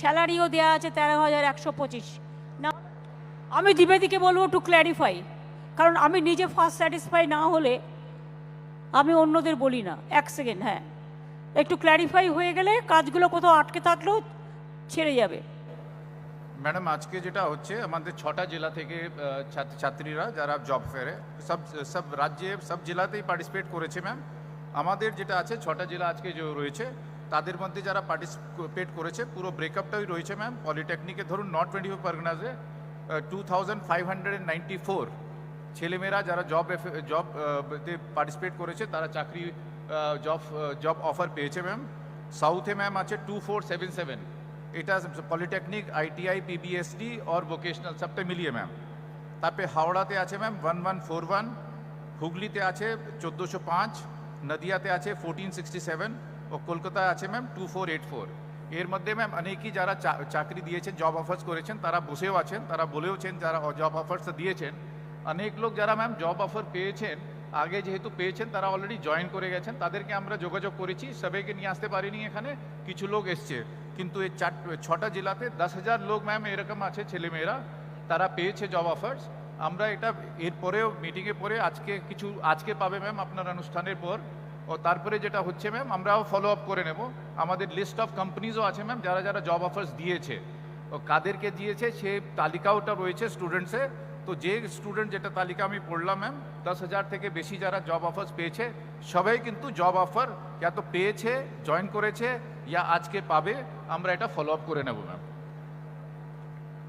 স্যালারিও দেওয়া আছে 13,125। না, আমি দ্বিবেদীকে বলবো টু ক্ল্যারিফাই, কারণ আমি নিজে ফার্স্ট স্যাটিসফাই না হলে আমি অন্যদের বলি না। এক সেকেন্ড, হ্যাঁ, একটু ক্ল্যারিফাই হয়ে গেলে কাজগুলো কোথাও আটকে থাকলেও ছেড়ে যাবে। ম্যাডাম, আজকে যেটা হচ্ছে আমাদের 6টা জেলা থেকে ছাত্রীরা যারা জব ফেয়ারে সব রাজ্যে সব জেলাতেই পার্টিসিপেট করেছে ম্যাম। আমাদের যেটা আছে 6টা জেলা আজকে যে রয়েছে তাদের মধ্যে যারা পার্টিসিপেট করেছে পুরো ব্রেকআপটাই রয়েছে ম্যাম। পলিটেকনিকে ধরুন নর্থ 24 পরগনাসে 2594 ছেলেমেয়েরা যারা জব পার্টিসিপেট করেছে তারা চাকরি জব অফার পেয়েছে ম্যাম। সাউথে ম্যাম আছে 2477, এটা পলিটেকনিক, আইটিআই, পিবিএসডি और ভোকেশনাল সবটা মিলিয়ে ম্যাম। তারপরে হাওড়াতে আছে ম্যাম 1141, হুগলিতে আছে 1405, নদিয়াতে আছে 1467 ও কলকাতায় আছে ম্যাম 2484। এর মধ্যে ম্যাম অনেকেই যারা চাকরি দিয়েছেন, জব অফার্স করেছেন, তারা বসেও আছেন, তারা বলেওছেন যারা জব অফার্স দিয়েছেন। অনেক লোক যারা ম্যাম জব অফার পেয়েছেন, আগে যেহেতু পেয়েছেন তারা অলরেডি জয়েন করে গেছেন, তাদেরকে আমরা যোগাযোগ করেছি। সবাইকে নিয়ে আসতে পারিনি এখানে, কিছু লোক এসছে, কিন্তু এই 6টা জেলাতে 10,000 লোক ম্যাম এরকম আছে ছেলেমেয়েরা, তারা পেয়েছে জব অফার্স। আমরা এটা এরপরেও মিটিংয়ের পরে আজকে পাবে ম্যাম আপনার অনুষ্ঠানের পর। ও তারপরে যেটা হচ্ছে ম্যাম আমরাও ফলো আপ করে নেব। আমাদের লিস্ট অফ কোম্পানিজও আছে ম্যাম যারা যারা জব অফার্স দিয়েছে, ও কাদেরকে দিয়েছে সে তালিকাওটা রয়েছে স্টুডেন্টসে। তো যে স্টুডেন্ট যেটা তালিকা আমি পড়লাম ম্যাম, 10,000 থেকে বেশি যারা জব অফার্স পেয়েছে সবাই কিন্তু জব অফার ইয়া তো পেয়েছে, জয়েন করেছে, ইয়া আজকে পাবে। আমরা এটা ফলো আপ করে নেব ম্যাম।